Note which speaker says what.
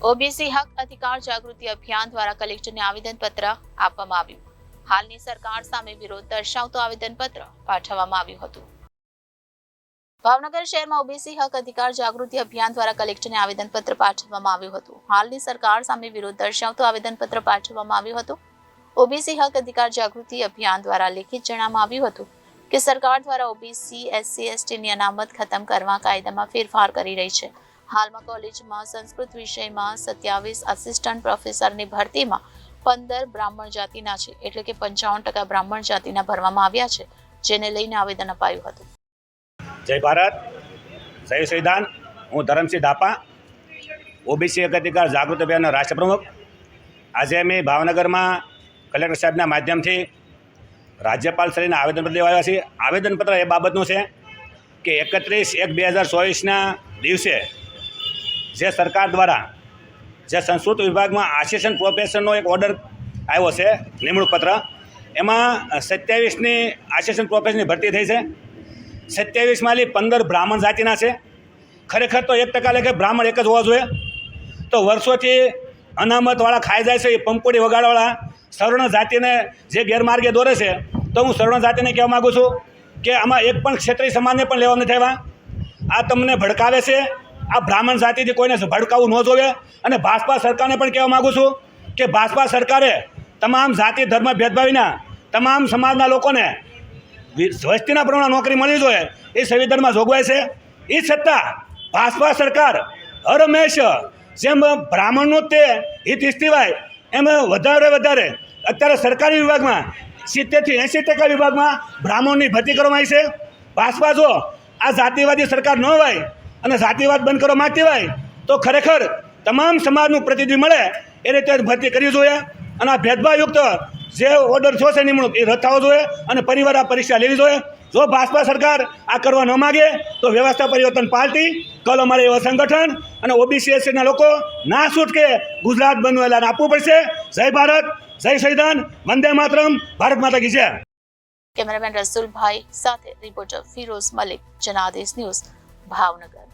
Speaker 1: OBC હક અધિકાર જાગૃતિ અભિયાન દ્વારા કલેક્ટરને આવેદનપત્ર આપવામાં આવ્યું. હાલની સરકાર સામે વિરોધ દર્શાવતું આવેદનપત્ર પાઠવવામાં આવ્યું હતું. ભાવનગર શહેરમાં ઓબીસી હક અધિકાર જાગૃતિ અભિયાન દ્વારા કલેક્ટરને આવેદનપત્ર પાઠવવામાં આવ્યું હતું. હાલની સરકાર સામે વિરોધ દર્શાવતું આવેદનપત્ર પાઠવવામાં આવ્યું હતું. ઓબીસી હક અધિકાર જાગૃતિ અભિયાન દ્વારા લેખિત જણાવવામાં આવ્યું હતું કે સરકાર દ્વારા ઓબીસી એસસી એસટીની અનામત ખતમ કરવા કાયદામાં ફેરફાર કરી રહી છે. હાલમાં કોલેજમાં સંસ્કૃત વિષયમાં 27 આસિસ્ટન્ટ પ્રોફેસરની ભરતીમાં 15 બ્રાહ્મણ જાતિના છે, એટલે કે 55% બ્રાહ્મણ જાતિના ભરવામાં આવ્યા છે, જેને લઈને આવેદન અપાયું હતું.
Speaker 2: જય ભારત, જય સંવિધાન. હું ધરમસિંહ ડાપા, ઓબીસી હક અધિકાર જાગૃતિ અભિયાનના રાષ્ટ્ર પ્રમુખ. આજે અમે ભાવનગરમાં કલેક્ટર સાહેબના માધ્યમથી રાજ્યપાલશ્રીને આવેદનપત્ર દેવા આવ્યા છીએ. આવેદનપત્ર એ બાબતનું છે કે 31/1/2024ના દિવસે જે સરકાર દ્વારા જે સંસ્કૃત વિભાગમાં આસિસ્ટન્ટ પ્રોફેસરનો એક ઓર્ડર આવ્યો છે, નિમણૂક પત્ર, એમાં 27ની આસિસ્ટન્ટ પ્રોફેસરની ભરતી થઈ છે. 27માંથી 15 બ્રાહ્મણ જાતિના છે. ખરેખર તો 1% લેખે બ્રાહ્મણ એક જ હોવા જોઈએ. તો વર્ષોથી અનામતવાળા ખાઈ જાય છે, એ પંપોડી વગાડવાળા સવર્ણ જાતિને જે ગેરમાર્ગે દોરે છે, તો હું સવર્ણ જાતિને કહેવા માગું છું કે આમાં એક પણ ક્ષત્રિય સમાજને પણ લેવા નથી આવ્યા. આ તમને ભડકાવે છે. આ બ્રાહ્મણ જાતિથી કોઈને ભડકાવવું ન જોઈએ. અને ભાજપા સરકારને પણ કહેવા માગું છું કે ભાજપા સરકારે તમામ જાતિ ધર્મ ભેદભાવીના તમામ સમાજના લોકોને વસ્તીના પ્રમાણે નોકરી મળવી જોઈએ, એ સંવિધાનમાં જોગવાઈ છે. એ છતાં ભાજપા સરકાર હર હંમેશ જેમ બ્રાહ્મણનું તે હિત ઈચ્છવાય એમ વધારે અત્યારે સરકારી વિભાગમાં 70થી 80% વિભાગમાં બ્રાહ્મણોની ભરતી કરવામાં આવી છે. ભાજપા જો આ જાતિવાદી સરકાર ન હોય અને જાતિવાદ બંધ કરવા માંગતી હોય તો ખરેખર તમામ સમાજનું પ્રતિનિધિ મળે એ રીતે ભરતી કરવી જોઈએ. અને આ ભેદભાવયુક્ત જે ઓર્ડર થયો છે નિમણૂક, એ રદ થવો જોઈએ અને પરિવાર આ પરીક્ષા લેવી જોઈએ. જો ભાજપા સરકાર આ કરવા ન માગે તો વ્યવસ્થા પરિવર્તન પાર્ટી કલ અમારે એવા સંગઠન અને ઓબીસી એસસીના લોકો ના છૂટકે ગુજરાત બંધનું એલાન આપવું પડશે. જય ભારત, જય સંવિધાન, વંદે માતરમ, ભારત માતા કી જય.
Speaker 1: કેમેરામેન રસુલભાઈ સાથે રિપોર્ટર ફિરોઝ મલિક, જનાદેશ ન્યૂઝ, ભાવનગર.